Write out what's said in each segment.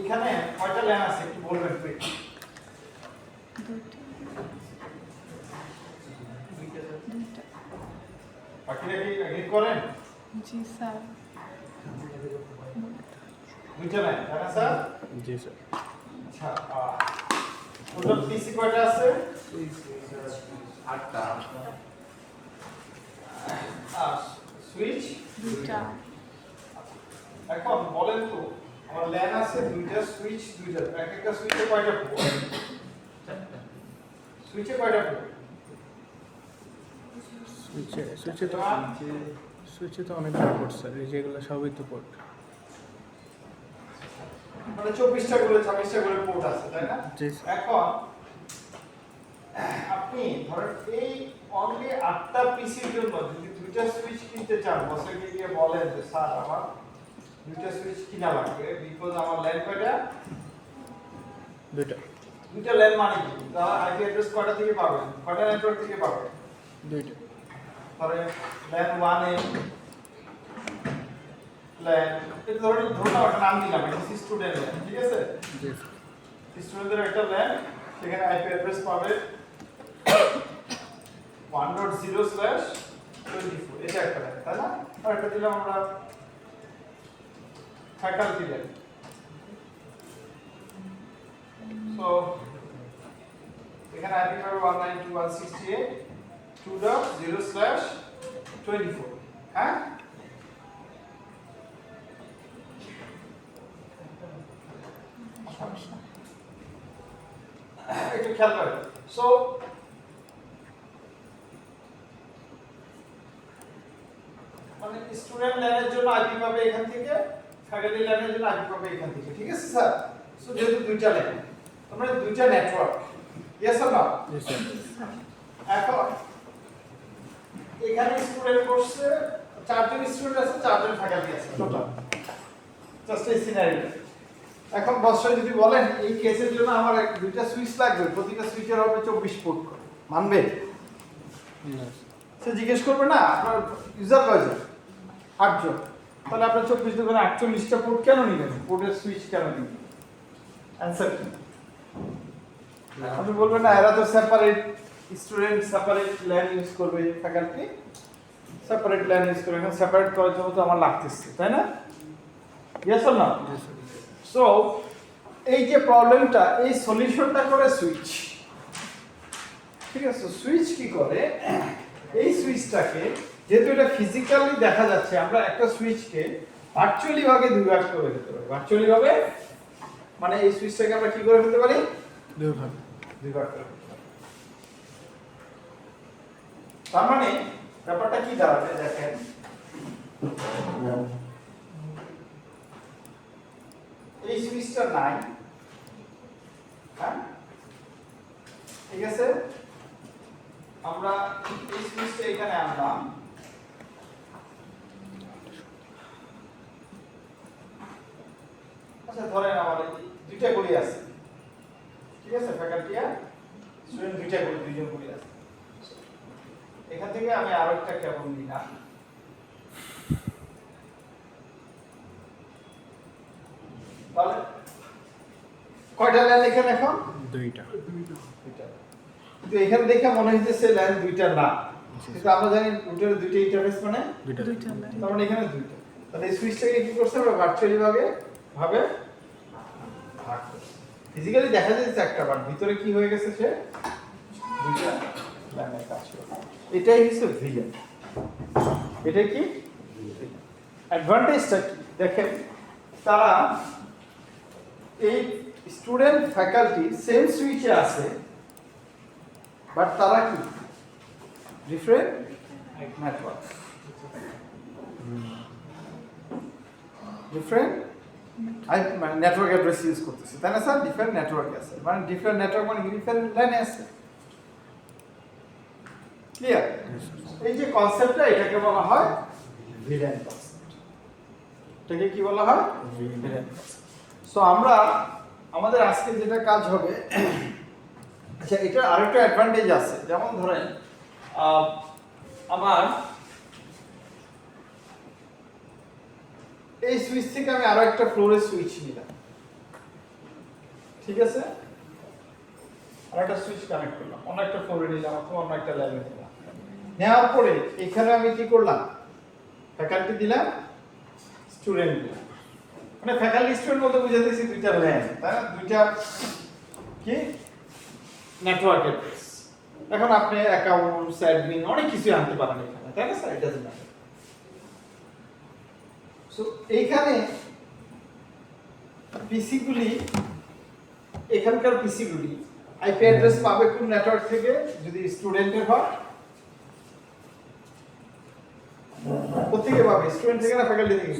এখানে কয়টা লাইন আছে একটু বলবেন প্লিজ? বাকিরা কি এগ্রি করেন? জি স্যার। দুইটা লাইন তাই না স্যার? জি স্যার। আচ্ছা টোটাল পিসি কয়টা আছে? 8টা। সুইচ দুইটা। এখন বলেন তো আমার ল্যান আছে দুইটা, সুইচ দুইটা, এক একটা সুইচে কয়টা পোর্ট? সুইচে কয়টা পোর্ট? সুইচে তো অনেকগুলো পোর্ট স্যার, এই যেগুলো সবই তো পোর্ট। মানে 24টা করে 26টা করে পোর্ট আছে তাই না? জি। এখন আপনি ধরেন এই অনলি 8টা পিসির জন্য যদি দুইটা সুইচ কিনতে চান, বসকে গিয়ে বলেন যে স্যার আমার দুইটা সুইচ কিনা লাগবে বিকজ আমার ল্যান কয়টা? দুইটা। দুইটা ল্যান মানে কি? তাহলে আইপি অ্যাড্রেস কয়টা থেকে পাবেন? কয়টা নেটওয়ার্ক থেকে পাবেন? দুইটা। ধরেন ল্যান 1 এ ল্যান এটা ধরুন একটা নাম দিলাম, এটা স্টুডেন্ট ল্যান, ঠিক আছে? জি। স্টুডেন্টদের একটা ল্যান, সেখানে আইপি অ্যাড্রেস পাবে 1.0/24 এটা একটা ল্যান তাই না? আর একটা দিলাম আমরা ফ্যাকাল্টি ল্যান। সো এখানে আইপি পাবে 192.168.2.0/24 হ্যাঁ? একটু খেয়াল করেন। সো মানে স্টুডেন্ট ল্যানের জন্য আইপি পাবে এখান থেকে, ফ্যাকাল্টি ল্যানের জন্য আইপি পাবে এখান থেকে, ঠিক আছে স্যার? সো যেহেতু দুইটা ল্যান আমরা দুইটা নেটওয়ার্ক, ইয়েস অর নো? জি স্যার। এখন এখানে স্টুডেন্ট বসছে, 4 জন স্টুডেন্ট আছে, 4 জন ফ্যাকাল্টি আছে টোটাল, জাস্ট এই সিনারিও। এখন বসরা যদি বলেন এই কেসের জন্য আমার দুইটা সুইচ লাগবে, প্রতিটা সুইচের হবে 24 পোর্ট করে, মানবে? সে জিজ্ঞেস করবে না আপনার ইউজার কয়জন? 8 জন। তাহলে আপনার 24 দোকানে 48টা পোর্ট কেন নিলেন? পোর্টের সুইচ কেন নিলেন? অ্যানসার কি? আপনি বলবেন না এরা তো separate student, separate LAN use করবে, ফ্যাকাল্টি সেপারেট ল্যান ইউজ করবে, এখন সেপারেট করার জন্য তো আমার লাগতেছে তাই না? Yes or no? সো এই যে প্রবলেমটা, এই সলিউশনটা করে সুইচ, ঠিক আছে? সুইচ কি করে, এই সুইচটাকে যেহেতু এটা ফিজিক্যালি দেখা যাচ্ছে, আমরা একটা সুইচকে ভার্চুয়ালি ভাবে দুই ভাগ করে দিতে পারি। ভার্চুয়ালি ভাবে মানে এই সুইচটাকে আমরা কি করে ফেলতে পারি? দুই ভাগ করে ফেলতে পারি। তার মানে ব্যাপারটা কি দাঁড়াবে দেখেন, এই সুইচটা নাই, হ্যাঁ ঠিক আছে? আমরা এই সুইচটা এখানে আনলাম, আচ্ছা ধরেন আমাদের দুইটা গলি আছে, ঠিক আছে? ফ্যাকাল্টি আর স্টুডেন্ট দুইটা গলি, দুইজন গলি আছে। এখান থেকে আমি আরো একটা কেবল নিলাম, তাহলে কয়টা লাইন এখানে এখন? দুইটা। কিন্তু এখানে দেখে মনে হইতেছে লাইন দুইটা না, কিন্তু আমরা জানি রুটের দুইটা ইন্টারফেস মানে দুইটা। তার মানে এখানে দুইটা। তাহলে এই সুইচটাকে কি করছে আমরা ভার্চুয়ালি ভাবে ভাগ করছি। ফিজিক্যালি দেখা যাচ্ছে একটা, বাট ভিতরে কি হয়ে গেছে, সে দুইটা লাইনের কাজ করে। এটাই হচ্ছে ভিলেন। এটা কি অ্যাডভান্টেজটা কি দেখেন, তারা এই স্টুডেন্ট ফ্যাকাল্টি সেম সুইচে আছে, বাট তারা কি ডিফারেন্ট নেটওয়ার্ক, ডিফারেন্ট মানে নেটওয়ার্ক অ্যাড্রেস ইউজ করতেছে তাই না স্যার? ডিফারেন্ট নেটওয়ার্ক আছে, মানে ডিফারেন্ট নেটওয়ার্ক মানে ডিফারেন্ট লাইনে আছে, ক্লিয়ার? এই যে কনসেপ্টটা, এটাকে বলা হয় ভিলেন কনসেপ্ট। এটাকে কি বলা হয়? Villain concept. সো আমরা আমাদের আজকে যেটা কাজ হবে, আচ্ছা এটা আরেকটা অ্যাডভান্টেজ আছে, যেমন ধরেন আমার সুইচ থেকে আমি আরো একটা ফ্লোরের সুইচ নিলাম, ঠিক আছে, আর একটা সুইচ কানেক্ট করলাম, অন্য একটা ফ্লোরে নিলাম অথবা অন্য একটা ল্যাবে নিলাম। নেওয়ার পরে এখানে আমি কি করলাম, ফ্যাকাল্টি দিলাম, স্টুডেন্ট দিলাম। মানে ফ্যাকাল্টি স্টুডেন্ট বলতে বুঝাতেছি দুইটা ল্যান, তাই না, দুইটা কি নেটওয়ার্ক অ্যাড্রেস। এখন আপনি অ্যাকাউন্টস, অ্যাডমিন অনেক কিছু আনতে পারেন এখানে, তাই না sir? It doesn't matter. So এইখানে পিসিগুলি, এখানকার পিসিগুলি আইপি অ্যাড্রেস পাবে কোন নেটওয়ার্ক থেকে? যদি স্টুডেন্টের হয়, কোথেকে পাবে? স্টুডেন্ট থেকে না ফ্যাকাল্টি থেকে?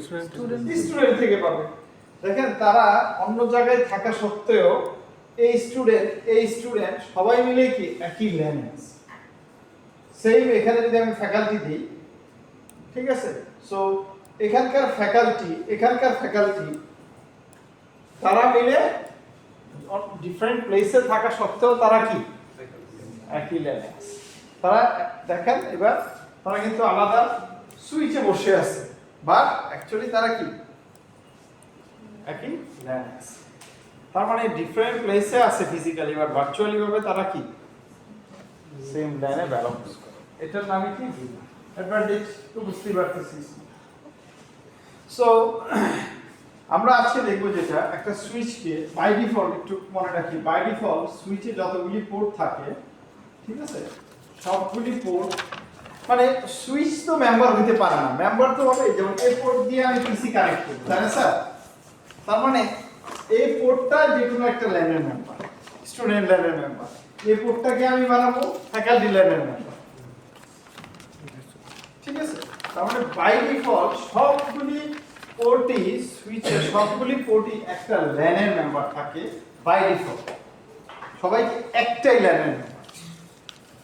স্টুডেন্ট থেকে পাবে। দেখেন তারা অন্য জায়গায় থাকা সত্ত্বেও এই স্টুডেন্ট সবাই মিলে কি একই ল্যান আছে। সেম এখানে যদি আমি ফ্যাকাল্টি দিই, ঠিক আছে, সো এখানকার ফ্যাকাল্টি তারা মিলে ডিফারেন্ট প্লেসে থাকা সত্ত্বেও তারা কি একই ল্যানে আছে। তারা দেখেন এবার তারা কিন্তু আলাদা সুইচে বসে আছে, বাট অ্যাকচুয়ালি তারা কি একই ল্যানে আছে। তার মানে ডিফারেন্ট প্লেসে আছে ফিজিক্যালি, বাট ভার্চুয়ালি ভাবে তারা কি সেম ল্যানে ব্যালেন্স করে। এটার নামই কি অ্যাডভান্টেজ, তো বুঝতেই পারতেছিস। সো আমরা আজকে দেখবো যেটা একটা সুইচকে বাই ডিফল্ট, একটু মনে রাখি, বাই ডিফল্ট সুইচে যতগুলি পোর্ট থাকে, ঠিক আছে, সবগুলি পোর্ট, মানে সুইচ তো মেম্বার হতে পারে না, মেম্বার তো হবে যেমন এই পোর্ট দিয়ে আমি পিসি কানেক্ট করব, তাই না স্যার? তার মানে এই পোর্টটা যে কোনো একটা ল্যানের মেম্বার, স্টুডেন্ট ল্যানের মেম্বার, এই পোর্টটাকে আমি বানাবো ফ্যাকাল্টি ল্যানের মেম্বার, ঠিক আছে। তার মানে বাই ডিফল্ট সবগুলি পোর্টই সুইচের সবগুলি পোর্টই একটা ল্যানের মেম্বার থাকে বাই ডিফল্ট, সবাই একটাই ল্যানের মেম্বার।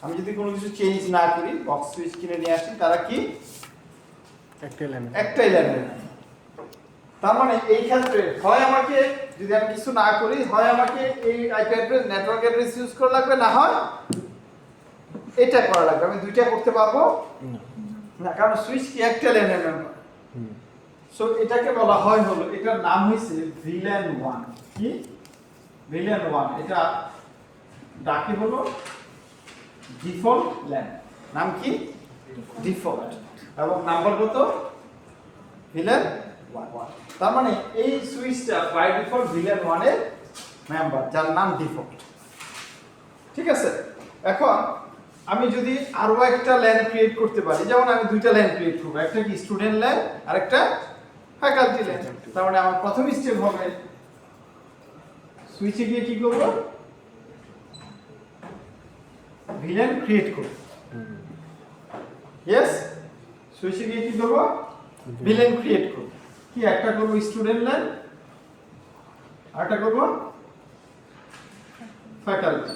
আমি যদি কোনো কিছু চেঞ্জ না করি, বক্স সুইচ কিনে নিয়ে আসি, তারা কি একটাই ল্যানের মেম্বার। তার মানে এই ক্ষেত্রে হয় আমাকে, যদি আমি কিছু না করি, হয় আমাকে এই IP address network address use করা লাগবে, না হয় এটা করা লাগবে। আমি দুইটা করতে পারবো না, কারণ সুইচ কি একটা ল্যানের মেম্বার। সো এটাকে বলা হয় হলো, এটার নাম হইছে ভিল্যান 1। কি ভিল্যান 1? এটা ডাকে হলো ডিফল্ট ল্যান, নাম কি ডিফল্ট, এবং নাম্বার কত? ভিল্যান 1। তার মানে এই সুইচটা বাই ডিফল্ট ভিল্যান 1 এর মেম্বার, যার নাম ডিফল্ট, ঠিক আছে। এখন আমি যদি আরো একটা ল্যান ক্রিয়েট করতে পারি, যেমন আমি দুইটা ল্যান ক্রিয়েট করব, একটা কি স্টুডেন্ট ল্যান আর একটা ফ্যাকাল্টি ল্যান। তার মানে আমার প্রথম স্টেপ হবে সুইচে গিয়ে কি করব, ভিল্যান ক্রিয়েট করব। ইয়েস, সুইচে গিয়ে কি করব, ভিল্যান ক্রিয়েট করব। কি একটা করব স্টুডেন্ট ল্যান, আরেকটা করব ফ্যাকাল্টি।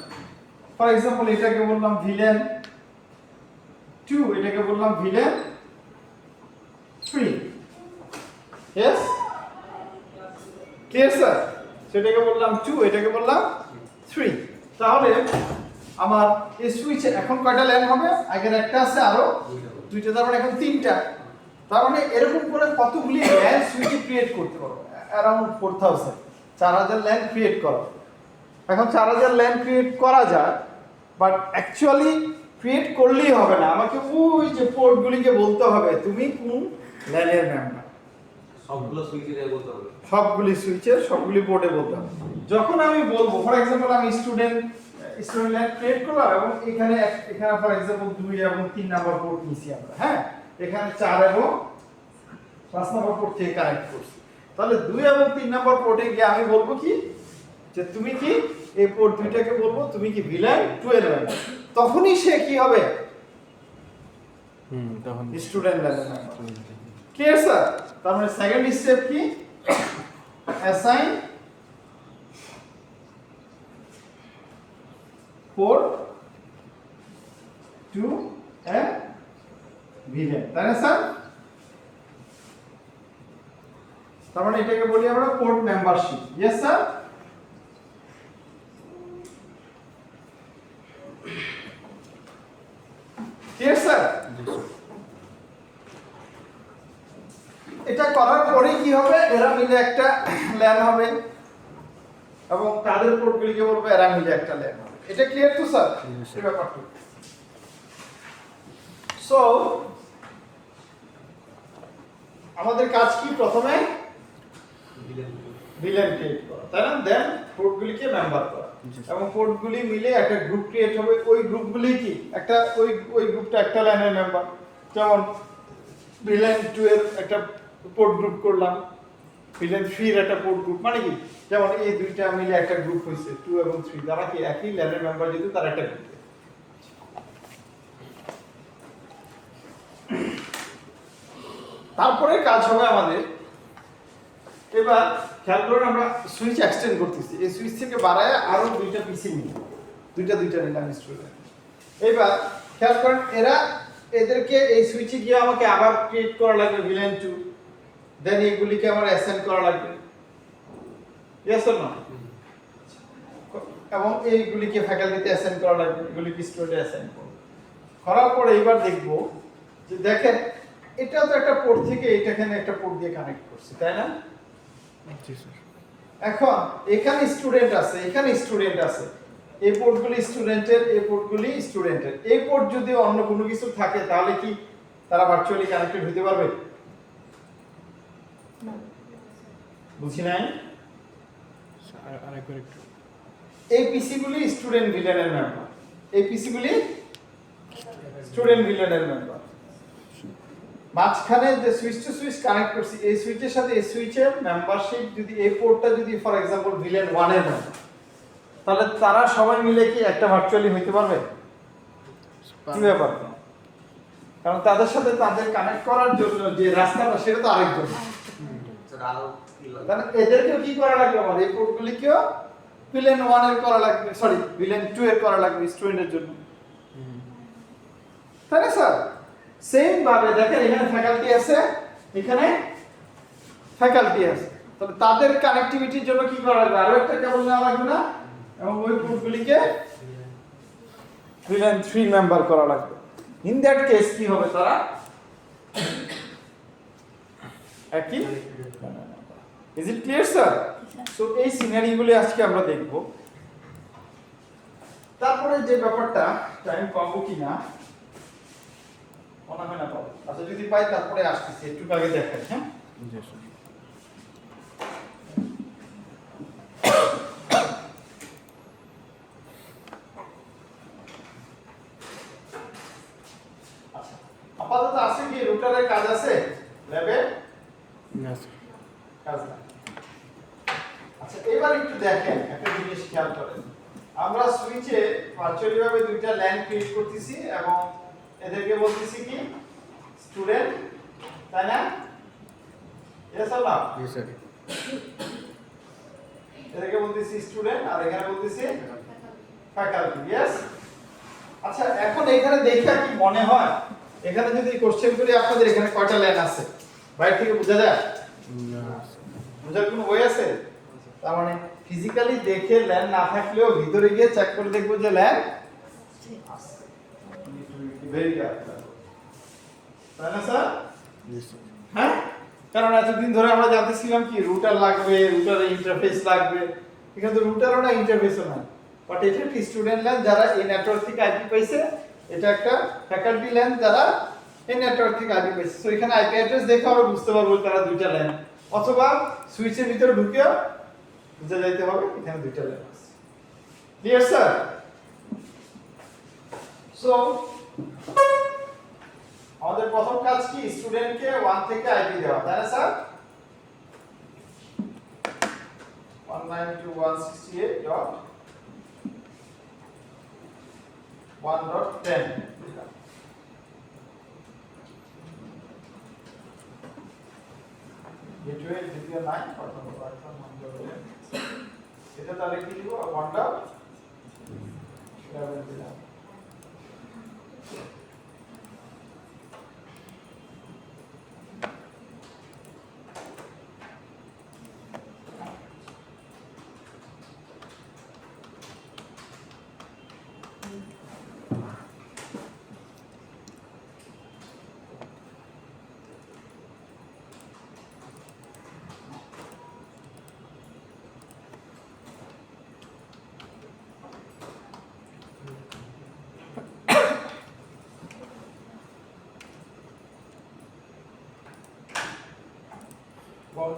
ফর এক্সাম্পল এটাকে বললাম ভিল্যান 2, এটাকে বললাম ভিল্যান 3। Yes, clear sir? সেটাকে বললাম 2, এটাকে বললাম 3। তাহলে আমার এই সুইচে এখন কয়টা ল্যান হবে? আগের একটা আছে, আরো দুইটা, তার মানে এখন 3টা। তার মানে এরকম করে কতগুলি ল্যান সুইচে ক্রিয়েট করতে পারবো? অ্যারাউন্ড 4000, 4000 ল্যান ক্রিয়েট করা। এখন 4000 ল্যান ক্রিয়েট করা যায়, বাট অ্যাকচুয়ালি ক্রিয়েট করলেই হবে না, আমাকে ওই যে পোর্টগুলিকে বলতে হবে তুমি কোন ল্যানের মেম্বার। সবগুলো সুইচে বলতে হবে, সবগুলি সুইচের সবগুলি পোর্টে বলতে হবে। যখন আমি বলবো, ফর এক্সাম্পল আমি স্টুডেন্ট ল্যান ক্রিয়েট করলাম, এবং এখানে ফর এক্সাম্পল 2 এবং 3 নাম্বার পোর্ট নিছি আমরা, হ্যাঁ, এখানে 4 এবং 5 নাম্বার পোর্ট থেকে কানেক্ট করছি। তাহলে 2 এবং 3 নাম্বার পোর্টে গিয়ে আমি বলবো কি, যে তুমি কি এই পোর্ট দুইটাকে বলবো তুমি কি ভিল্যান 2 এর মেম্বার, তখনই সে কি হবে, তখন স্টুডেন্ট ল্যানের মেম্বার। Clear sir? তার মানে সেকেন্ড স্টেপ কি, অ্যাসাইন পোর্ট টু এ ভিল্যান, তাই না স্যার? তার মানে এটাকে বলি আমরা port membership. Yes sir? Clear sir? এটা করার পরে কি হবে, এরা মিলে একটা ল্যান হবে এবং তাদের পোর্টগুলিকে বলবো এরা মিলে একটা ল্যান হবে। এটা ক্লিয়ার তো স্যার? এই ব্যাপারটা। সো আমাদের কাজ কি, প্রথমে ভিলেন ক্রিয়েট করা, তাই না? দেন পোর্টগুলিকে মেম্বার করা এবং পোর্টগুলি মিলে একটা গ্রুপ ক্রিয়েট হবে। ওই গ্রুপগুলি কি একটা ওই গ্রুপটা একটা লাইনের মেম্বার। যেমন ভিলেন 2 এর একটা পোর্ট গ্রুপ করলাম, ভিলেন 3 এর একটা পোর্ট গ্রুপ, মানে কি যেমন এই দুইটা মিলে একটা গ্রুপ হইছে 2 এবং 3, তারা কি একই লাইনের মেম্বার, যেহেতু তারা একটা গ্রুপ। তারপরে কাজ হবে আমাদের, এবার খেয়াল করুন আমরা সুইচ এক্সটেন্ড করতেছি, এই সুইচ থেকে বাড়ায় আরো দুইটা পিসি নিই, দুইটা নিলাম স্টুডেন্ট। এবার খেয়াল করেন এদেরকে এই সুইচে গিয়ে আমাকে আবার ক্রিয়েট করা লাগবে ভিলেন 2, দেন এইগুলিকে আমার অ্যাসাইন করা লাগবে, ইয়েস অর নো? এবং এইগুলিকে ফ্যাকাল্টিতে অ্যাসাইন করা লাগবে, এগুলিকে স্টুডেন্টে অ্যাসাইন করব। করার পরে এবার দেখব যে দেখেন এটা তো একটা পোর্ট থেকে এখানে একটা পোর্ট দিয়ে কানেক্ট করছি, তাই না? জি স্যার। এখন এখানে স্টুডেন্ট আছে, এখানে স্টুডেন্ট আছে, এই পোর্টগুলি স্টুডেন্টের, এই পোর্টগুলি স্টুডেন্টের। এই পোর্ট যদি অন্য কোনো কিছু থাকে তাহলে কি তারা ভার্চুয়ালি কানেক্টেড হতে পারবে? বুঝি নাই? আরেকবার একটু। এই পিসিগুলি স্টুডেন্ট ভিলেনের মেম্বার, এই পিসিগুলি স্টুডেন্ট ভিলেনের মেম্বার। মাঝখানে যে সুইচ টু সুইচ কানেক্ট করছি, এই সুইচের সাথে এই সুইচের মেম্বারশিপ যদি এই পোর্টটা যদি ফর এক্সাম্পল ভিলেন 1 এর হয়, তাহলে তারা সবাই মিলে কি একটা ভার্চুয়ালি হইতে পারবে? কি ব্যাপার? কারণ তাদের সাথে তাদের কানেক্ট করার জন্য যে রাস্তাটা সেটা তো আরেকজন। তাহলে এদেরকেও কি করা লাগবে, আমার এই পোর্টগুলিকেও ভিলেন 1 এর করা লাগবে, সরি ভিলেন 2 এর করা লাগবে স্টুডেন্টের জন্য, তাই না স্যার? সেম ভাবে দেখেন এখানে ফ্যাকাল্টি আছে, এখানে ফ্যাকাল্টি আছে, তাহলে তাদের কানেক্টিভিটির জন্য কি করা লাগবে, আরো একটা কেবল নেওয়া লাগবে না, এবং ওই পোর্টগুলিকে ভিলেন 3 মেম্বার করা লাগবে। ইন দ্যাট কেস কি হবে, তারা একই। Is it clear sir? So এই সিনারিগুলি আজকে আমরা দেখব। তারপরে যে ব্যাপারটা, টাইম পাবো কিনা মনে হয় না পাবো, আচ্ছা যদি পাই তারপরে আসতেছি, একটু আগে দেখাই। হ্যাঁ জি স্যার। আচ্ছা, আপাতত আছে কি রুটারের কাজ আছে ল্যাবে? না স্যার। কাজ না। আচ্ছা এবার একটু দেখেন, একটা জিনিস খেয়াল করেন, আমরা সুইচে ভার্চুয়ালি ভাবে দুইটা ল্যান ক্রিয়েট করতেছি এবং এদেরকে বলতেছি কি স্টুডেন্ট, তাই না? Yes or no? জি স্যার। এদেরকে বলতেছি স্টুডেন্ট আর এখানে বলতেছি ফ্যাকাল্টি, ইয়েস। আচ্ছা এখন এখানে দেখে কি মনে হয়, এখানে যদি কোশ্চেন করি আপনাদের এখানে কয়টা লাইন আছে বাইরে থেকে বোঝা যায়? বোঝার কোনো ওয়ে আছে? তার মানে ফিজিক্যালি দেখে ল্যান না থাকলেও ভিতরে গিয়ে চেক করে দেখবো যে ল্যান আছে। ভেরি গুড, তাই না স্যার? জি স্যার। হ্যাঁ, কারণ এতদিন ধরে আমরা জানতেছিলাম কি রুটার লাগবে, রুটারের ইন্টারফেস লাগবে, এখানে তো রুটারও না ইন্টারফেসও না, বাট এটা একটা স্টুডেন্ট ল্যান যারা এই নেটওয়ার্ক থেকে আইপি পাইছে, এটা একটা ফ্যাকাল্টি ল্যান যারা এই নেটওয়ার্ক থেকে আইপি পাইছে। সো এখানে আইপি অ্যাড্রেস দেখে আমরা বুঝতে পারবো তারা দুইটা ল্যান, অথবা সুইচের ভিতরে ঢুকেও বুঝে যাইতে হবে এখানে দুইটা ল্যান আছে। Clear sir? সো আমাদের প্রথম কাজ কি, স্টুডেন্টকে 1 থেকে আইপি দেওয়া, তাই না স্যার? 192.168.1.10 গেটওয়ে দ্বিতীয় 9 প্রথম এটা তাহলে কি দিব, 1.11 দিলাম।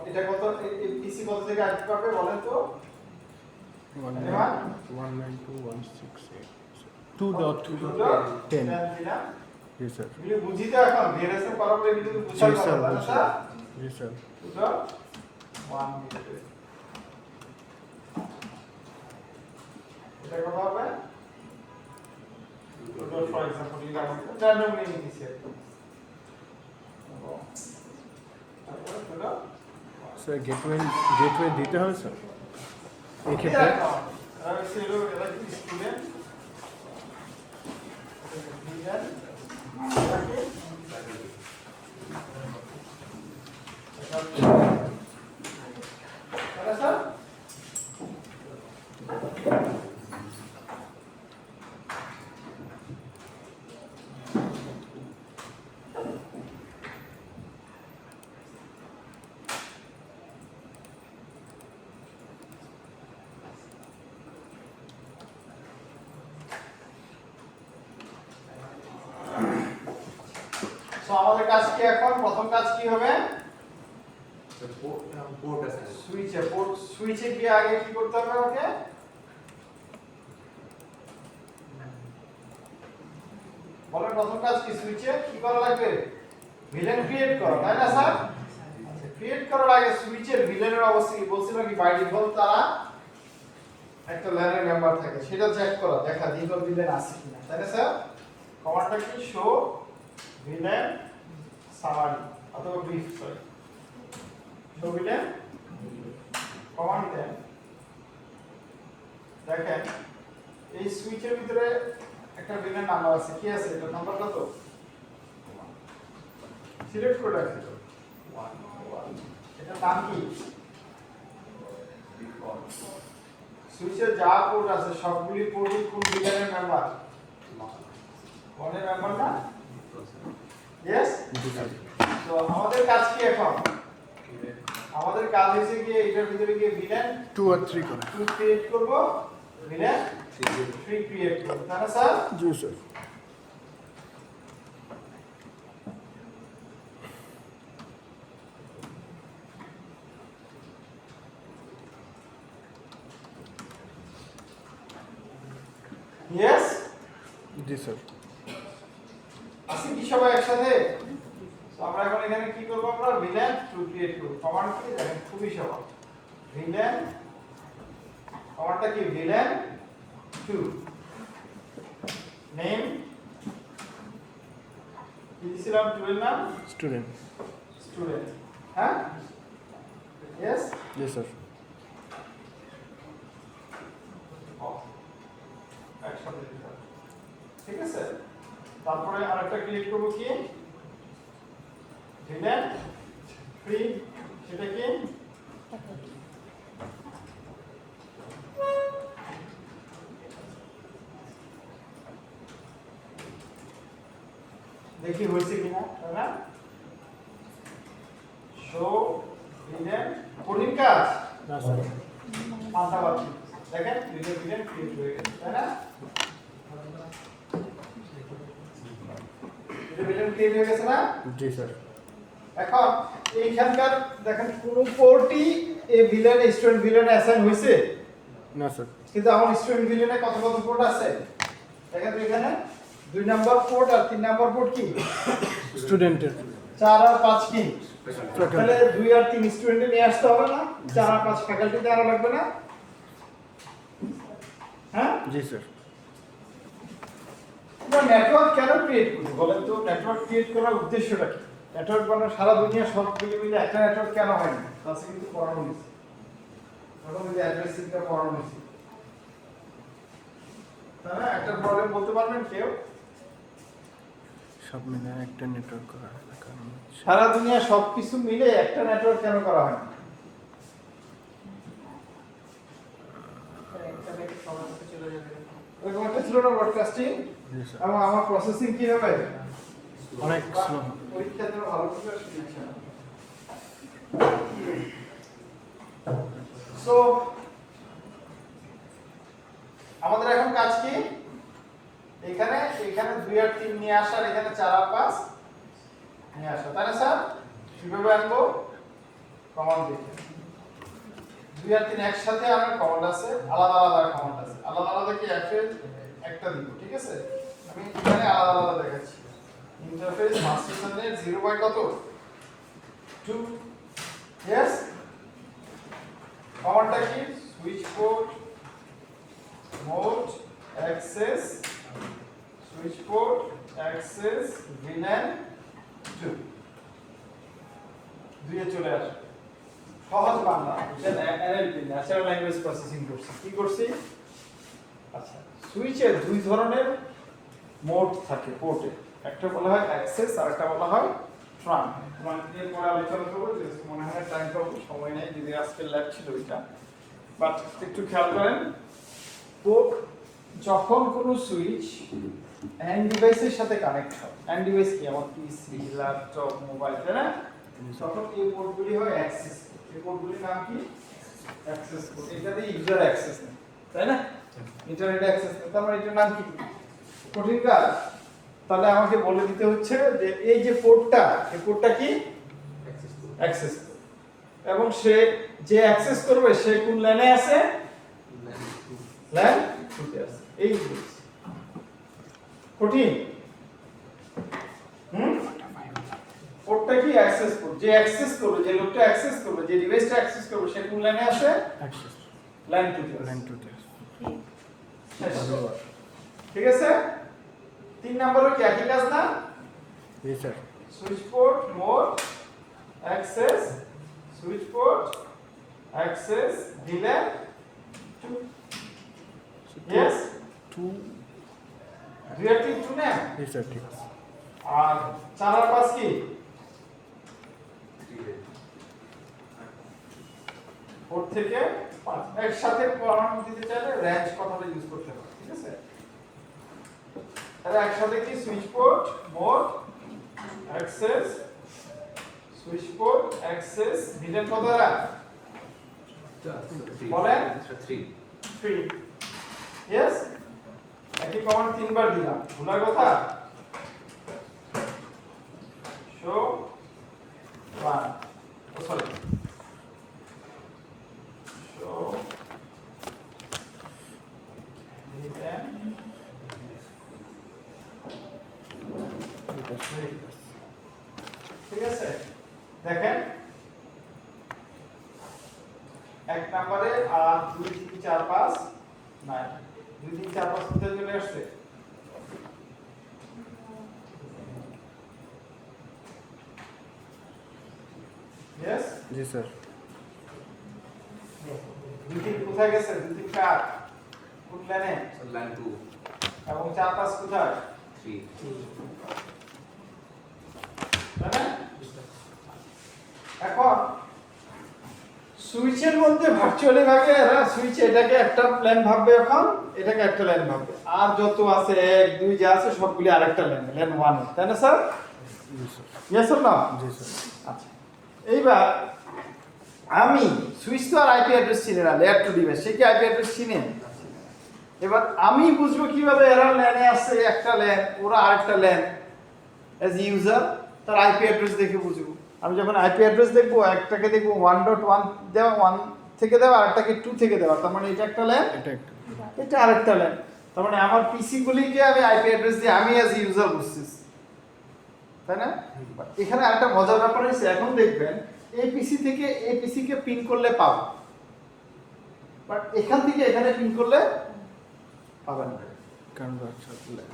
এটা কত পিসি কত থেকে আসতে পারবে বলেন তো? 192.168 2.10 দিলাম। জি স্যার এগুলো বুঝি তো এখন রিয়ারেশন করার পরে এগুলো জি বুঝার স্যার কথা না স্যার? জি স্যার 2.1 মিটার। এটা কত হবে? ফর এক্সাম্পল র্যান্ডম নিয়ে নিছি স্যার গেটওয়ে দিতে হবে স্যার এই ক্ষেত্রে স্টুডেন্ট স্যার আমাদের কাজ কি এখন প্রথম কাজ কি হবে পোর্ট আছে সুইচে গিয়ে আগে কি করতে হবে ওকে বলেন প্রথম কাজ কি সুইচে কি করা লাগবে ভিলেন ক্রিয়েট করা তাই না স্যার ক্রিয়েট করার আগে সুইচের ভিলেনের অবস্থা কি বলছিল কি বাই ডিফল্ট তারা একটা ল্যানের মেম্বার থাকে সেটা চেক করা দেখা ডিফল্ট ভিলেন আছে কিনা তাই না স্যার কমান্ডটা কি শো ভিলেন সামারি অথবা brief sorry show VLAN command দেন দেখেন এই সুইচের ভিতরে একটা ভিলেন নাম্বার আছে কি আছে এটা নাম্বার কত সিলেক্ট করে রাখছি তো 1 এটা নাম কি সুইচে যা পোর্ট আছে সবগুলি পোর্টই কোন ভিলেনের মেম্বার কোনের মেম্বার না यस তো আমাদের কাজ কি এখন আমাদের কাজ হইছে কি এটার ভিতরে গিয়ে ভিলেন 2 আর 3 করে 2 ক্রিয়েট করব ভিলেন 3 ক্রিয়েট করব তাই না স্যার জি স্যার यस জি স্যার আসি কি সবাই একসাথে তো আমরা এখন এখানে কি করব আমরা ভিলেন 2 ক্রিয়েট করব কমান্ড কি দেখেন খুবই সহজ ভিলেন কমান্ডটা কি ভিলেন 2 নেম কি দিছিলাম 2 এর নাম স্টুডেন্ট স্টুডেন্ট হ্যাঁ यस জি স্যার একসাথে দিতে হবে। ঠিক আছে তারপরে আরেকটা ক্লিক করব কি ভিলেন 3 সেটা কি দেখি হয়েছে কিনা তাই না শো ভিলেন কোডিং কাজ না স্যার পাশাপাশি দেখেন ভিলেন ক্রিয়েট হয়ে গেছে তাই না এটা ভিলেন ক্রিয়েট হয়ে গেছে না জি স্যার এখন এইখানকার দেখেন কোন পোর্টই এই ভিলেন স্টুডেন্ট ভিলেন অ্যাসাইন হইছে না স্যার কিন্তু আমার স্টুডেন্ট ভিলেনে কত কত পোর্ট আছে দেখেন তো এখানে 2 নাম্বার পোর্ট আর 3 নাম্বার পোর্ট কি স্টুডেন্টের 4 আর 5 কি তাহলে 2 আর 3 স্টুডেন্টে নিয়ে আসতে হবে না 4 আর 5 ফ্যাকাল্টিতে আনা লাগবে না হ্যাঁ জি স্যার আমরা নেটওয়ার্ক কেন ক্রিয়েট করি বলেন তো নেটওয়ার্ক ক্রিয়েট করার উদ্দেশ্যটা কি নেটওয়ার্ক মানে সারা দুনিয়া সব মিলে একটা নেটওয়ার্ক কেন হয় না তাতে কিন্তু পড়ানো হয়েছে তখন ওই অ্যাড্রেসিংটা পড়ানো হয়েছে তাই না একটা প্রবলেম বলতে পারবেন কেউ সব মিলে একটা নেটওয়ার্ক করা কারণ সারা দুনিয়া সবকিছু মিলে একটা নেটওয়ার্ক কেন করা হয় না ওইরকম একটা ছিল না ব্রডকাস্টিং জি স্যার এবং আমার প্রসেসিং কি হবে অনেক স্লো পরীক্ষার জন্য ভালো করে শিখছে সো আমাদের এখন কাজ কি এখানে 2 আর 3 নিয়ে আসা আর এখানে 4 আর 5 নিয়ে আসা তাই না স্যার কিভাবে আনবো কমন দেখি 2 আর 3 একসাথে আমার কমন আছে, আলাদা আলাদা কমন আছে। আলাদা আলাদা কি f এর একটা দিব, ঠিক আছে? আমি এখানে আলাদা আলাদা দেখাচ্ছি। ইন্টারফেস মাস্টার সামনে 0 বাই কত 2। यस কমনটা কি switch port mode access switch port access VLAN 2 দুইয়ে চলে আসে। সহজ বাংলা, এটা NLP ন্যাচারাল ল্যাঙ্গুয়েজ প্রসেসিং করছি। কি করছি? আচ্ছা, সুইচে দুই ধরনের মোড থাকে পোর্টে, একটা বলা হয় অ্যাক্সেস আর একটা বলা হয় ট্রান। তোমার নিয়ে পরে আলোচনা করবো, যে মনে হয় টাইম পাবো, সময় নেই, যদি আজকে ল্যাব ছিল এটা। বাট একটু খেয়াল করেন, পোর্ট যখন কোনো সুইচ এন্ড ডিভাইসের সাথে কানেক্ট হয়, এন্ড ডিভাইস কি আমার পিসি, ল্যাপটপ, মোবাইল, তাই না? তখন এই পোর্টগুলি হয় অ্যাক্সেস। এই পোর্টগুলির নাম কি? Access port. এটা দিয়ে ইউজার অ্যাক্সেস নেই, তাই না? ইন্টারনেট অ্যাক্সেস নেই, তার মানে এটার নাম কি? কঠিন কাজ। তাহলে আমাকে বলে দিতে হচ্ছে যে এই যে পোর্টটা, এই পোর্টটা কি? অ্যাক্সেস। এবং সে যে অ্যাক্সেস করবে সে কোন লাইনে আছে? লাইন 2 তে আছে। এই কঠিন। পোর্টটা কি? Access port. যে অ্যাক্সেস করবে, যে লোকটা অ্যাক্সেস করবে, যে ডিভাইসটা অ্যাক্সেস করবে সে কোন লাইনে আছে? অ্যাক্সেস লাইন 2 তে। লাইন 2 তে। ঠিক আছে? 3 নম্বরও কি একই কাজ না? জি sir. Switch port mode access switch port access VLAN 2। Yes 2 2 আর 3 2 না? জি স্যার, ঠিক আছে। আর 4 আর 5 কি? পোর্ট থেকে 5 একসাথে পরমাণু দিতে চাইলে রেঞ্জ কথাটা ইউজ করতে হবে, ঠিক আছে? তাহলে একসাথে কি? Switch port mode access switch port access VLAN কত এরা? বলেন 3। यस একই কমান্ড 3 বার দিলাম, ভুলার কথা? শো 1 ও সরি শো VLAN ঠিক আছে? দেখেন এক নম্বরে আর 2 3 4 5 নাই, 2 3 4 5 কোথায় চলে আসছে? यस জি স্যার। 2 3 কোথায় গেছে? 2 3 4 কোন লাইনে? লাইন 2 এবং 4 5 কোথায়? 3 তাই না? এখন সুইচের মধ্যে ভার্চুয়ালি ভাগে এরা সুইচ এটাকে একটা প্ল্যান ভাববে, এখন এটাকে একটা লাইন ভাববে, আর যত আছে 1 2 যা আছে সবগুলি আরেকটা লাইন, লাইন 1, তাই না স্যার? জি স্যার। Yes or no? জি স্যার। আচ্ছা, এইবার আমি সুইচ তো আর আইপি অ্যাড্রেস চিনি না, লেয়ার টু ডিভাইস সে কি আইপি অ্যাড্রেস চিনে? এবার আমি বুঝবো কিভাবে এরা ল্যানে আছে একটা ল্যান, ওরা আরেকটা ল্যান, অ্যাজ ইউজার তার আইপি অ্যাড্রেস দেখে বুঝবো। আমি যখন আইপি অ্যাড্রেস দেখবো, একটাকে দেখবো 1.1 দেওয়া, 1 থেকে দেওয়া, আরেকটাকে 2 থেকে দেওয়া, তার মানে এটা একটা ল্যান, এটা একটা। এটা আরেকটা ল্যান। তার মানে আমার পিসি গুলিকে আমি আইপি অ্যাড্রেস দিয়ে আমি অ্যাজ ইউজার বুঝতেছি, তাই না? এখানে আরেকটা মজার ব্যাপার হচ্ছে, এখন দেখবেন এই পিসি থেকে এই পিসি কে পিন করলে পাবো, বাট এখান থেকে এখানে পিন করলে পাবেন না। কারণ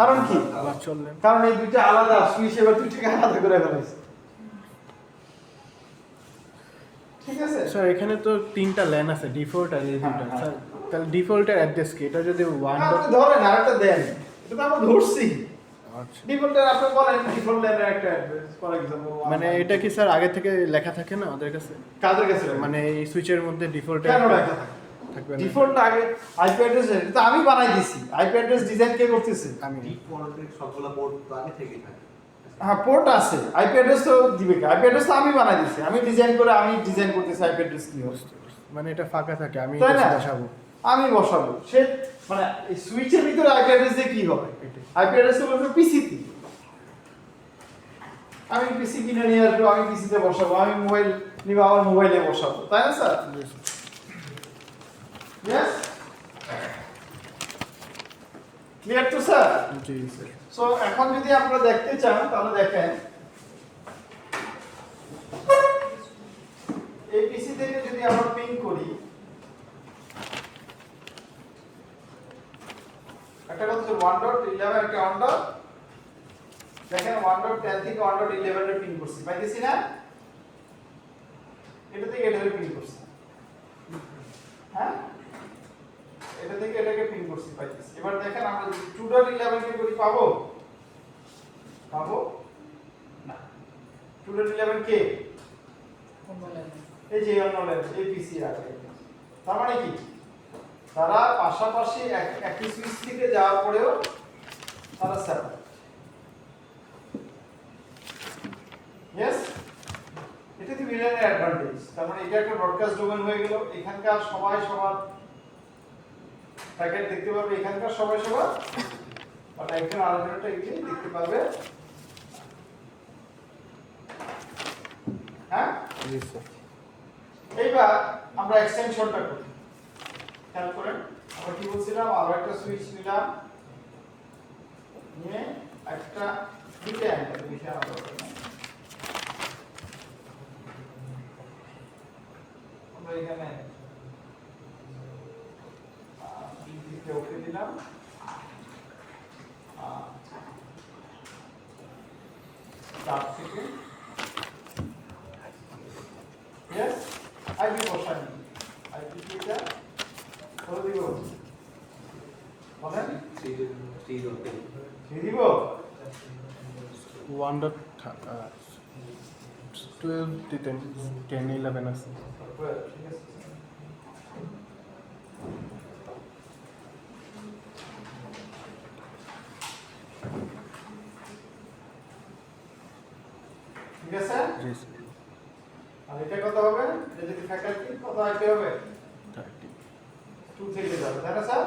কারণ কি? Virtual LAN. কারণ এই দুইটা আলাদা সুইচ, এবার দুইটাকে আলাদা করে ফেলেছে, ঠিক আছে? স্যার এখানে তো 3টা ল্যান আছে, ডিফল্ট আর এই দুটো। হ্যাঁ। স্যার তাহলে ডিফল্টের অ্যাড্রেস কি? এটা যদি 1. আপনি ধরেন আরেকটা দেন, এটা তো আমরা ধরছি। আচ্ছা, ডিফল্টের আপনি বলেন ডিফল্ট ল্যানের একটা অ্যাড্রেস, ফর এক্সাম্পল মানে এটা কি স্যার আগে থেকে লেখা থাকে না ওদের কাছে? কাদের কাছে মানে মানে এই সুইচের মধ্যে ডিফল্ট কেন লেখা থাকে? থাকবে না? ডিফল্ট আগে আইপি অ্যাড্রেস এটা আমি বানাই দিছি। আইপি অ্যাড্রেস ডিজাইন কে করতেছে? আমি। ডিফল্টের সবগুলো পোর্ট তো আগে থেকেই থাকে। হ্যাঁ, পোর্ট আছে, আইপি অ্যাড্রেস তো দিবে কে? আইপি অ্যাড্রেস তো আমি বানাই দিছি, আমি ডিজাইন করে আমি ডিজাইন করতেছি আইপি অ্যাড্রেস কি হবে, মানে এটা ফাঁকা থাকে, আমি তাই না? বসাবো। আমি বসাবো। সে মানে এই সুইচের ভিতরে আইপি অ্যাড্রেস দিয়ে কি হবে? আইপি অ্যাড্রেস তো বলবে পিসিতে, আমি পিসি কিনে নিয়ে আসবো, আমি পিসিতে বসাবো, আমি মোবাইল নিব, আমার মোবাইলে বসাবো, তাই না sir? Yes, clear too sir? জি স্যার। সো এখন যদি আপনারা দেখতে চান তাহলে দেখেন, এই পিসি থেকে যদি আমরা পিং করি, একটা কথা হচ্ছে 1.11 একটা 1. দেখেন 1.10 থেকে 1.11 এর পিং করছি, পাইতেছি না? এটা থেকে এটাকে পিং করছি, হ্যাঁ, এটা থেকে এটাকে পিং করছি, পাইতেছি। এবার দেখেন আমরা যদি 2.11 কে করি, পাবো? পাবো না। 2.11 কে এই যে অন্যলেন এই পিসি আছে, তার মানে কি তারা পাশাপাশি একই সুইচ থেকে যাওয়ার পরেও তারা সেপারেট। ইয়েস, এটা কি ভিলেনের অ্যাডভান্টেজ। তার মানে এটা একটা ব্রডকাস্ট ডোমেন হয়ে গেল, এখানকার সবাই সবার প্যাকেট দেখতে পারবে, এখানকার সবাই সবার, আর একজন আরেকজনটা এগিয়ে দেখতে পারবে। হ্যাঁ, জি স্যার। এইবার আমরা এক্সটেনশনটা করি, খেয়াল করেন আমরা কি বলছিলাম, আরো একটা সুইচ নিলাম, নিয়ে একটা দুটো অ্যাঙ্গেল বিষয় আমরা এখানে দিকে ওকে দিলাম, চার থেকে ইয়েস আইপি বসানি, আইপি এটা করে দিব, বলেন 3 দিব 1.12 দিতেন, 10 11 আছে। ঠিক আছে। ঠিক আছে, জি স্যার। আর এটা কত হবে? এটা যদি ফ্যাকাল্টি কত আইপি হবে? 30। 2 থেকে যাবে, তাই না স্যার?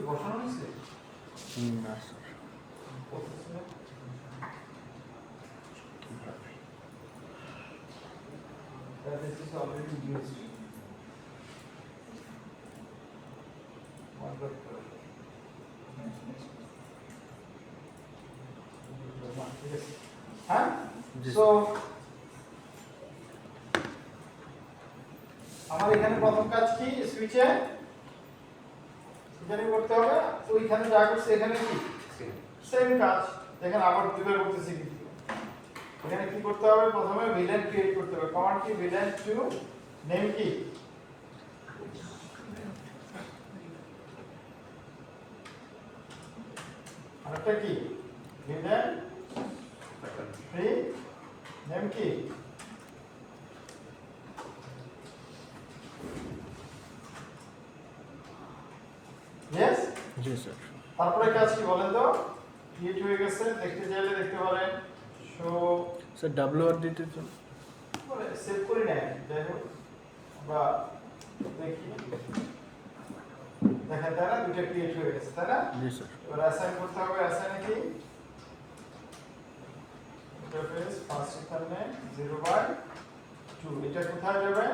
বসানো হয়েছে না sir. that this is already used. হ্যাঁ, সো আমার এখানে প্রথম কাজ কি, সুইচে এখানে করতে হবে, ওইখানে যা করছে এখানে কি সেম কাজ। দেখেন আবার দুইবার করতেছি, কিন্তু এখানে কি করতে হবে, প্রথমে ভিলেন ক্রিয়েট করতে হবে। কমান্ড কি, ভিলেন টু নেম কি, আরেকটা কি, ভিলেন ফ্রি নেম কি, ইয়েস। জি স্যার। তারপরে কাজ কি বলেন তো, ক্রিয়েট হয়ে গেছে, দেখতে চাইলে দেখতে পারেন। শো স্যার WR দিতে তো মানে সেভ করি না, যাই হোক আমরা দেখি, দেখেন তাই না, দুটো ক্রিয়েট হয়ে গেছে, তাই না? জি স্যার। এবার অ্যাসাইন করতে হবে, অ্যাসাইন কি, ইন্টারফেস ফার্স্ট এখানে 0/2, এটা কোথায় যাবে,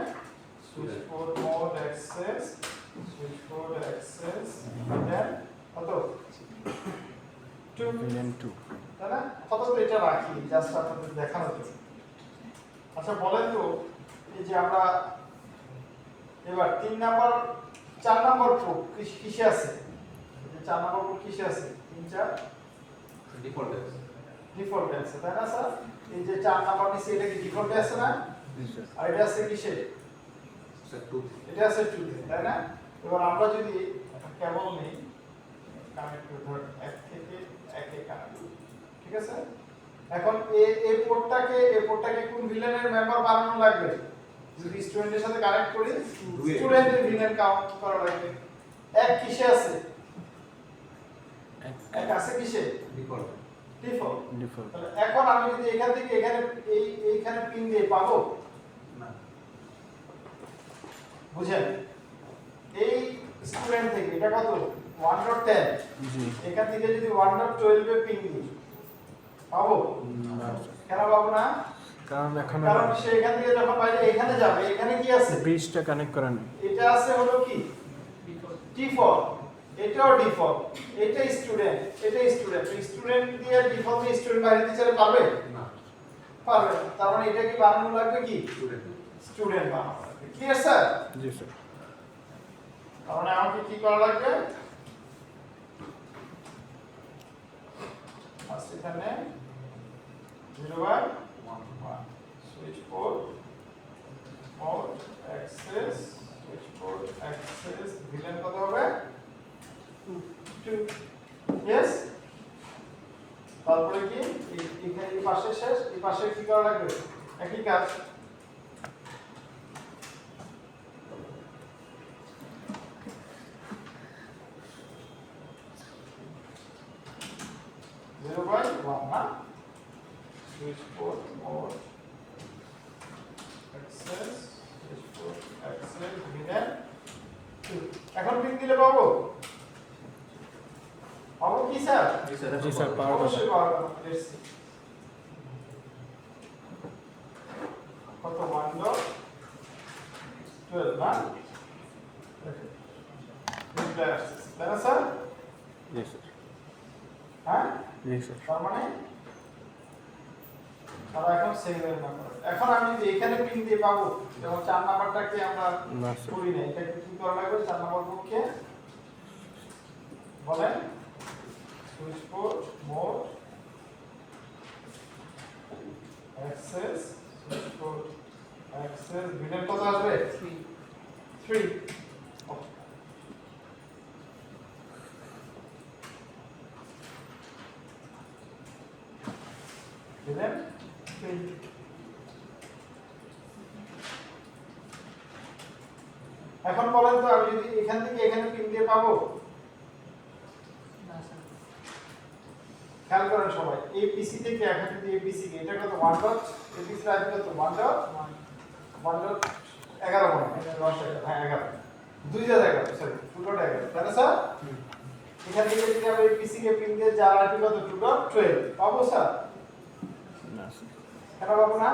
switch port mode access, switch port access, then কত 2, ভিলেন 2। তাই না? কত এটা রাখি জাস্ট আপনাদের দেখানোর জন্য। আচ্ছা বলেন তো, এই যে আমরা এবার 3 নাম্বার 4 নাম্বার পোর্ট কিসে আছে, এই যে 4 নাম্বার পোর্ট কিসে আছে, 3 4 ডিফল্ট আছে। ডিফল্ট আছে, তাই না স্যার? এই যে 4 নাম্বার নিচে এটা কি ডিফল্টে আছে না, জি স্যার। আর এটা আছে কিসে, স্যার 2 এটা আছে 2 তে, তাই না? এবার আমরা যদি কেবল নেই কানেক্ট ধর 1 থেকে 1 এ কানেক্ট, ঠিক আছে? এখন এই পোর্টটাকে কোন ভিলেনের মেম্বার বানানো লাগবে, যদি স্টুডেন্টের সাথে কানেক্ট করি স্টুডেন্টের ভিলেন কাউন্ট করা লাগবে। 1 কিসে আছে, 1 আছে কিসে, ডিফল্ট ডিফল্ট। ডিফল্ট। তাহলে এখন আমি যদি এখান থেকে এখানে এইখানে পিন দিয়ে পাবো না। বুঝেন এই স্টুডেন্ট থেকে এটা কত 1.10 জি। এখান থেকে যদি 1.12 এ পিন দিই পাবো না কেন পাবো না কারণ এখানে কারণ সে এখান থেকে যখন বাইরে এখানে যাবে এখানে কি আছে ব্রিজটা কানেক্ট করা নেই। এটা আছে হলো কি ডিফল্ট এটাও ডিফল্ট এটা স্টুডেন্ট এটা স্টুডেন্ট স্টুডেন্ট দিয়ে ডিফল্ট স্টুডেন্ট বাইরে দিতে চাইলে পারবে না। পারবে না। তার মানে এটা কি বানানো লাগবে কি স্টুডেন্ট। স্টুডেন্ট বানানো লাগবে ক্লিয়ার স্যার জি স্যার। তার মানে আমাকে কি করা লাগবে ফার্স্ট এখানে 0/1 switch port mode access switch port access villain কত হবে 2 ইয়েস তারপরে কি এখানে এই পাশে শেষ এই পাশে কি করা লাগবে একই কাজ Zero by one, huh? Switch port mode access switch port access VLAN 2 এখন পিন দিলে পাবো পাবো কি স্যার জি স্যার পাওয়ার কথা। অবশ্যই পাবো লেটস সি কত 1.12 না রিপ্লাই অ্যাক্সেস তাই না স্যার জি স্যার। হ্যাঁ জি স্যার। তার মানে তারা এখন সেভের নাম্বার এখন আমি যদি এখানে পিন দিয়ে পাবো যেমন 4 নাম্বারটাকে আমরা না স্যার। করি না এটাকে কি করা লাগবে 4 নাম্বার পক্ষে বলেন switch port mode access switch port access villain কত আসবে 3 ভিলেন 3 এখন বলেন তো আমি যদি এখান থেকে এখানে পিন দিয়ে পাবো খেয়াল করেন সবাই এপিসি থেকে এখন যদি এপিসি কে এটা কত 1 ডট এপিসি রাইট কত 1 ডট 11 মনে হয় 10 হ্যাঁ 11 2011 সরি 2 ডট 11 তাই না স্যার এখান থেকে যদি আমরা এপিসি কে পিন দিয়ে যা রাইট কত 2 ডট 12 পাবো স্যার না স্যার। কেন পাবো না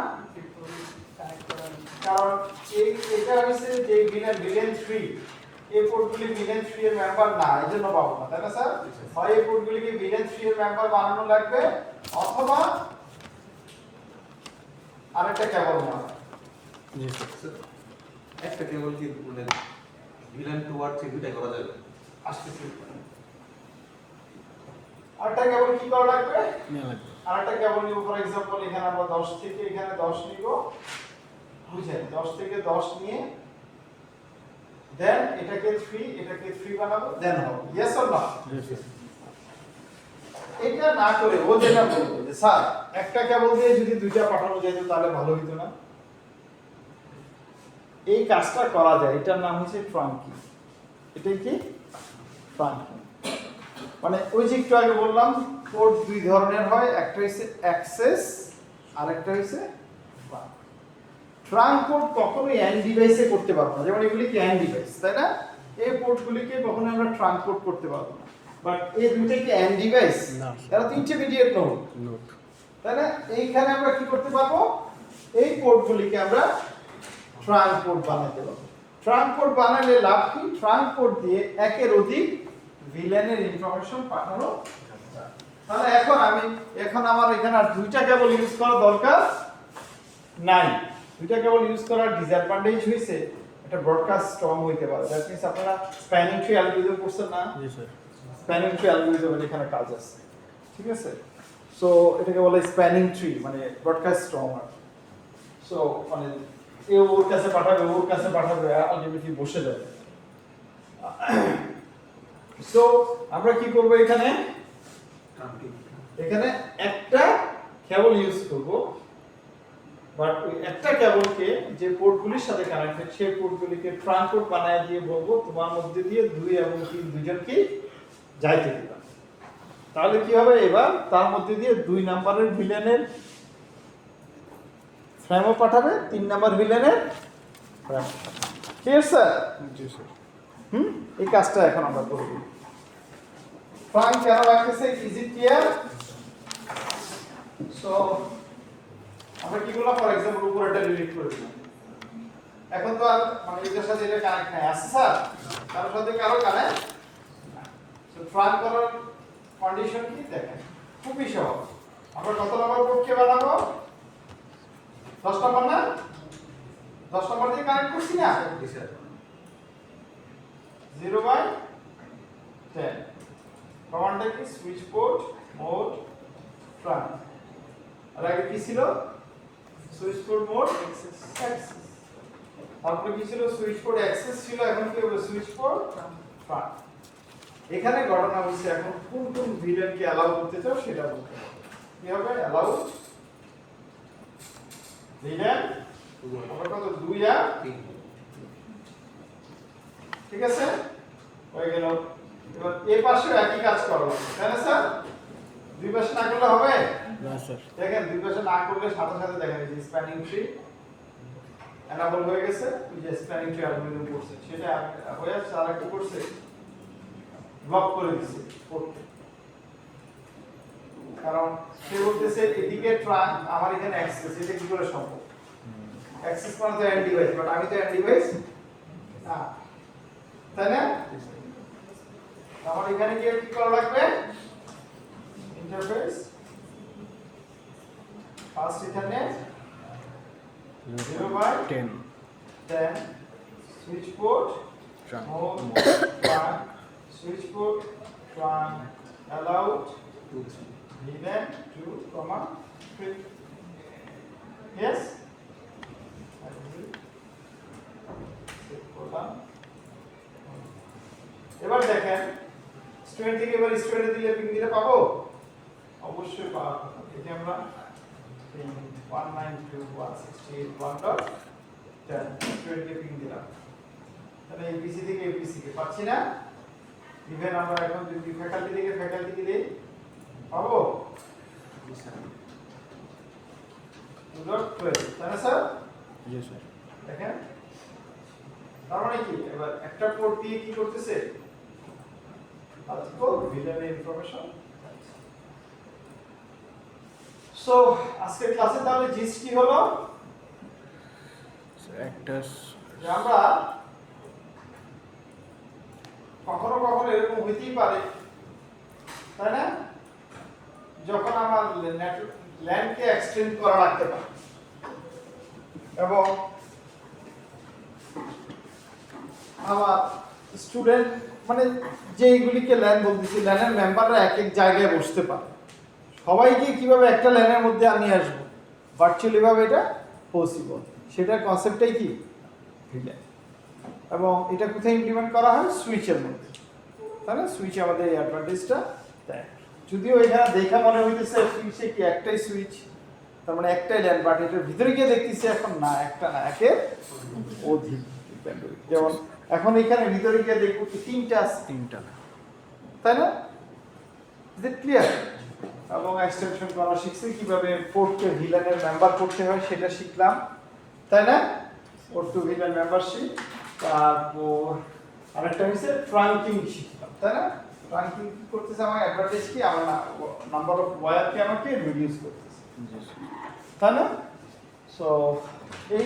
কারণ এটা হচ্ছে যে ভিলেন 3 এই পোর্টগুলি ভিলেন 3 এর মেম্বার না এজন্য পাবো না তাই না স্যার হয় এই পোর্টগুলিকে ভিলেন 3 এর মেম্বার বানানো লাগবে অথবা আরেকটা কেবল না জি স্যার। একটা কেবল কি মানে ভিলেন 2 আর 3 দুটাই করা যাবে আসতেছি আরেকটা কেবল কি করা লাগবে নেওয়া লাগবে। আরেকটা কেবল নিব ফর एग्जांपल এখানে আমরা 10 থেকে এখানে 10 নিব বুঝেন 10 থেকে 10 নিয়ে দেন এটাকে 3 বানাবো দেন হবে ইয়েস অর নো জি স্যার। এটা না করে ও যেটা বলবে যে স্যার একটা কেবল দিয়ে যদি দুইটা পাঠানো যেত তাহলে ভালো হতো না এই কাজটা করা যায় এটার নাম হচ্ছে ট্রাঙ্কি এটাই কি ট্রাঙ্কি মানে ওই যে একটু আগে বললাম পোর্ট দুই ধরনের হয় একটা হচ্ছে অ্যাক্সেস আর একটা হচ্ছে ট্রাঙ্ক পোর্ট কখনোই এন্ড ডিভাইসে করতে পারবো না যেমন এগুলি কি এন্ড ডিভাইস তাই না এই পোর্টগুলিকে কখনো আমরা ট্রাঙ্ক পোর্ট করতে পারবো না বাট এই দুইটা কি এন্ড ডিভাইস না। এরা তো ইন্টারমিডিয়েট নোড নোট। তাই না এইখানে আমরা কি করতে পারবো এই পোর্টগুলিকে আমরা ট্রাঙ্ক পোর্ট বানাতে পারবো ট্রাঙ্ক পোর্ট বানালে লাভ কি ট্রাঙ্ক পোর্ট দিয়ে একের অধিক ভিলেনের ইনফরমেশন পাঠানো যায়। তাহলে এখন আমার এখানে আর দুইটা কেবল ইউজ করা দরকার নাই দুইটা কেবল ইউজ করার ডিসঅ্যাডভান্টেজ হইছে এটা ব্রডকাস্ট স্ট্রং হইতে পারে দ্যাট মিন্স আপনারা স্প্যানিং ট্রি অ্যালগরিদম করছেন না জি স্যার। স্প্যানিং ট্রি অ্যালগরিদমের এখানে কাজ আছে ঠিক আছে সো এটাকে বলে স্প্যানিং ট্রি মানে ব্রডকাস্ট স্ট্রং সো মানে এ ওর কাছে পাঠাবে আলটিমেটলি বসে যাবে সো আমরা কি করব এখানে একটা কেবল ইউজ করব বাট ওই একটা কেবলকে যে পোর্টগুলির সাথে কানেক্টেড সেই পোর্টগুলিকে ট্রাঙ্ক পোর্ট বানায় দিয়ে বলবো তোমার মধ্যে দিয়ে 2 এবং 3 দুজনকে যাইতে দিবা তাহলে কি হবে, এবার তার মধ্যে দিয়ে 2 নাম্বারের ভিলেনের ফ্রেমও পাঠাবে, 3 নাম্বার ভিলেনের ফ্রেম। ঠিক আছে স্যার? জি স্যার। এই কাজটা এখন আমরা করব। ফ্রাঙ্ক কেন রাখতেছে, ইজ ইট ক্লিয়ার? সো আমরা কি করলাম, ফর এক্সাম্পল উপরেটা ডিলিট করে দিলাম। এখন তো আর মানে এটার সাথে এটা কানেক্ট নাই, আছে স্যার? কারোর সাথে কারো কানেক্ট। সো ফ্রাঙ্ক করার কন্ডিশন কি দেখেন, খুবই সহজ। আমরা কত নম্বর পক্ষে বানাবো? 10 নম্বর না? 10 নম্বর দিয়ে কানেক্ট করছি না? জি স্যার। 0/10 কমান্ডটা কি, সুইচ পোর্ট মোড ফ্রাঙ্ক। আর আগে কি ছিল, সুইচ পোর্ট মোড অ্যাক্সেস। তারপরে কি ছিল, সুইচ পোর্ট অ্যাক্সেস ছিল, এখন কি হবে, সুইচ পোর্ট ফ্রাঙ্ক। এখানে ঘটনা হচ্ছে এখন কোন কোন ভিলেনকে অ্যালাউ করতে চাও সেটা বলতে হবে। কি হবে, অ্যালাউ ভিলেন আমরা কত, 2 আর 3। ঠিক আছে, হয়ে গেল। এবার এই পাশেও একই কাজ করা লাগবে, তাই না স্যার? 2 পাশে না করলে হবে না স্যার। দেখেন, 2 পাশে না করলে সাথে সাথে দেখেন এই যে স্প্যানিং ট্রি এনাবল হয়ে গেছে, এই যে স্প্যানিং ট্রি অ্যালগরিদম করছে সেটা হয়ে যাচ্ছে, আর কি করছে, ব্লক করে দিচ্ছে করতে। কারণ সে বলতেছে এদিকে ট্রাঙ্ক, আমার এখানে অ্যাক্সেস, এটা কি করে সম্ভব? অ্যাক্সেস মানে তো এন্ড ডিভাইস, বাট আমি তো এন্ড ডিভাইস না, তাই না? আমার এখানে কি করা লাগবে, ইন্টারফেস ফার্স্ট এখানে 0/10 switch port mode trunk, switch port trunk allowed VLAN 2,3. Yes? এবার দেখেন স্টুডেন্ট থেকে এবার স্টুডেন্টে দিলে পিং দিলে পাবো, অবশ্যই পাবো। এটা আমরা 192.168.1.10 স্টুডেন্টকে পিং দিলাম, তাহলে এবিসি থেকে এবিসি কে পাচ্ছি না। ইভেন আমরা এখন যদি ফ্যাকাল্টি থেকে ফ্যাকাল্টি দিই পাবো, জি স্যার। 2.12, তাই না স্যার? জি স্যার। দেখেন তার মানে কি, এবার একটা পোর্ট দিয়ে কি করতেছে, আজকে ভিলেনের ইনফরমেশন। সো আজকের ক্লাসে তাহলে জিস কি হলো, একটা যে আমরা কখনো কখনো এরকম হইতেই পারে, তাই না, যখন আমার ল্যান্ডকে এক্সটেন্ড করা লাগতে পারে এবং আমার স্টুডেন্ট মানে যেইগুলিকে ল্যান বলতেছি, ল্যানের মেম্বাররা এক এক জায়গায় বসতে পারে, সবাইকে কিভাবে একটা ল্যানের মধ্যে আমি আসবো, ভার্চুয়ালি ভাবে এটা পসিবল, সেটার কনসেপ্টটাই কি ভিলেন। এবং এটা কোথায় ইমপ্লিমেন্ট করা হয়, সুইচের মধ্যে, তাহলে সুইচ আমাদের এই অ্যাডভান্টেজটা দেয়। যদিও এখানে দেখা মনে হইতেছে সুইচে কি একটাই সুইচ, তার মানে একটাই ল্যান, বাট এটার ভিতরে গিয়ে দেখতেছি এখন না, একটা না, একের অধিক। যেমন এখন এখানে ভিতরে গিয়ে দেখবো কি তিনটা আছে, তাই না, ইজ ইট ক্লিয়ার? এবং এক্সটেনশন করা শিখছি, কিভাবে পোর্টকে ভিলেনের মেম্বার করতে হয় সেটা শিখলাম, তাই না, পোর্ট টু ভিলেন মেম্বারশিপ। তারপর আরেকটা হচ্ছে ট্রাঙ্কিং শিখলাম, তাই না। ট্রাঙ্কিং করতেছে আমার অ্যাডভান্টেজ কি, আমার নাম্বার অফ ওয়্যারকে আমাকে রিডিউস করতেছে, তাই না। সো এই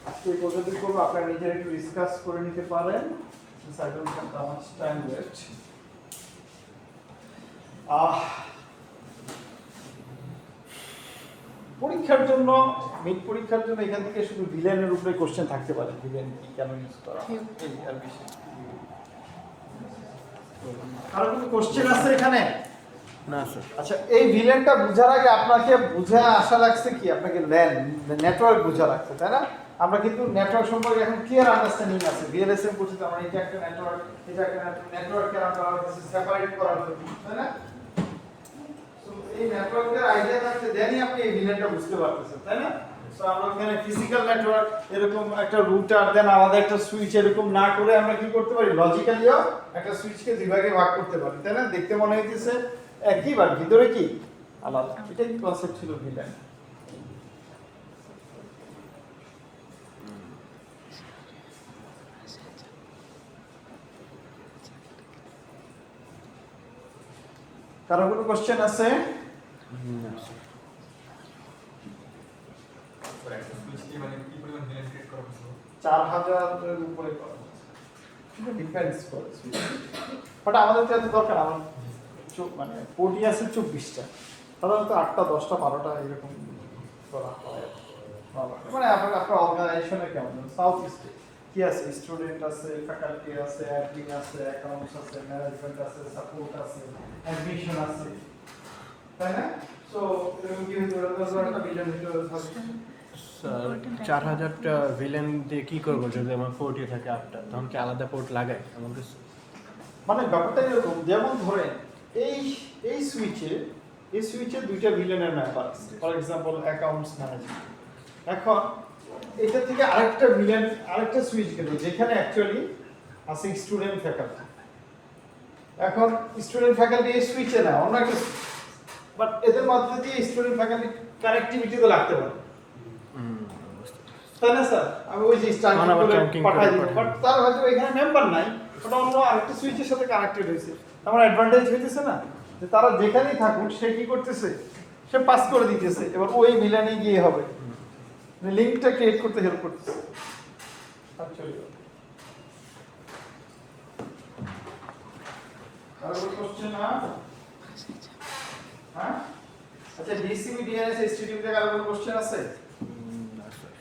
আজকে পর্যন্ত করবো, আপনারা নিজেরা একটু ডিসকাস করে নিতে পারেন। I don't have that much time left. পরীক্ষার জন্য মিড পরীক্ষার জন্য এখান থেকে শুধু ভিলেনের উপরে কোশ্চেন থাকতে পারে, ভিলেন কি কেন ইউজ করা হয়, এই আর বেশি। আর কোনো কোশ্চেন আছে এখানে? না স্যার। আচ্ছা, এই ভিলেনটা বোঝার আগে আপনাকে বুঝে আসা লাগছে কি, আপনাকে ল্যান নেটওয়ার্ক বোঝা লাগছে, তাই না। আমরা কিন্তু নেটওয়ার্ক সম্পর্কে এখন ক্লিয়ার আন্ডারস্ট্যান্ডিং আছে, ভিএলএসএম করছি তো আমরা, এটা একটা নেটওয়ার্ক, এটা একটা নেটওয়ার্ক কেন করা হচ্ছে, সেপারেট করার জন্য, তাই না। তো এই নেটওয়ার্কের আইডিয়া থাকতে দেনই আপনি এই ভিলেনটা বুঝতে পারতেছেন, তাই না। তো আমরা ওখানে ফিজিক্যাল নেটওয়ার্ক এরকম একটা রুটার দেন আমাদের একটা সুইচ এরকম না করে আমরা কি করতে পারি লজিক্যালিও একটা সুইচকে দুই ভাগে ভাগ করতে পারি তাই না দেখতে মনে হইতেছে একই বার ভিতরে কি আলাদা এটাই কনসেপ্ট ছিল ভিলেন কারো কোনো কোশ্চেন আছে না স্যার 4000 এর উপরে করা এটা ডিপেন্ডস করে বাট আমাদের তো এত দরকার আমার মানে পোর্টি আছে 24টা সাধারণত 8টা 10টা 12টা এরকম করা হয় মানে আপনার অর্গানাইজেশনে কেমন সাউথ ইস্টে কি আছে স্টুডেন্ট আছে ফ্যাকাল্টি আছে অ্যাডমিন আছে অ্যাকাউন্টস আছে ম্যানেজমেন্ট আছে সাপোর্ট আছে অ্যাডমিশন আছে তাই না সো এরকম কি হতে পারে একটা বিলিয়ন ভিতরে থাকে স্যার 4000টা ভিলেন দিয়ে কি করবো যদি আমার পোর্টই থাকে 8টা তখন কি আলাদা পোর্ট লাগাই আমাদের মানে ব্যাপারটা এরকম যেমন ধরেন এই সুইচে দুইটা ভিলেনের ম্যাপার আছে ফর এক্সাম্পল অ্যাকাউন্টস ম্যানেজমেন্ট এখন এটা থেকে আরেকটা সুইচ গেল যেখানে অ্যাকচুয়ালি আছে স্টুডেন্ট ফ্যাকাল্টি এখন স্টুডেন্ট ফ্যাকাল্টি এই সুইচে না অন্য একটা বাট এদের মধ্যে দিয়ে স্টুডেন্ট ফ্যাকাল্টি কানেক্টিভিটি তো লাগতে পারে তাই না স্যার আমি ওই যে স্টার্টিং করে পাঠাই দিই বাট তার হয়তো এখানে মেম্বার নাই ওটা অন্য আরেকটা সুইচের সাথে কানেক্টেড হয়েছে আমার অ্যাডভান্টেজ হইতেছে না যে তারা যেখানেই থাকুক সে কি করতেছে সে পাস করে দিতেছে এবার ওই মিলানে গিয়ে হবে লিংকটা ক্রিয়েট করতে হেল্প করতেছে অ্যাকচুয়ালি আর কোনো কোশ্চেন না হ্যাঁ আচ্ছা ডিসিবি ডিএনএস এসটিডিএম থেকে আর কোনো কোশ্চেন আছে না স্যার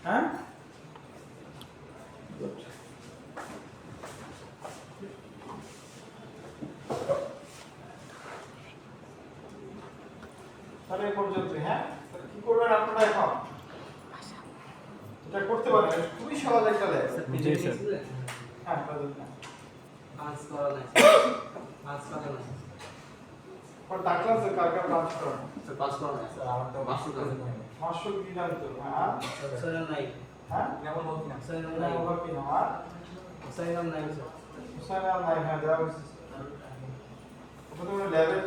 হ্যাঁ তাহলে এই পর্যন্ত হ্যাঁ কি করবেন আপনারা এখন এটা করতে পারেন খুবই সহজ একটা লেখ জি স্যার হ্যাঁ বলুন না পাঁচ করা নাই পাঁচ করা নাই পর ডাকলাম যে কার কার ব্রাঞ্চ করেন স্যার পাঁচ করা নাই স্যার আমার তো মাস্টার কাছে নাই মাসুল কি জানতো হ্যাঁ স্যার নাই হ্যাঁ কেমন বলতে না স্যার না নাই ওভার কি না আর স্যার নাই স্যার হুসাইন আর নাই হ্যাঁ দেওয়া হয়েছে ওটা তো লেভেল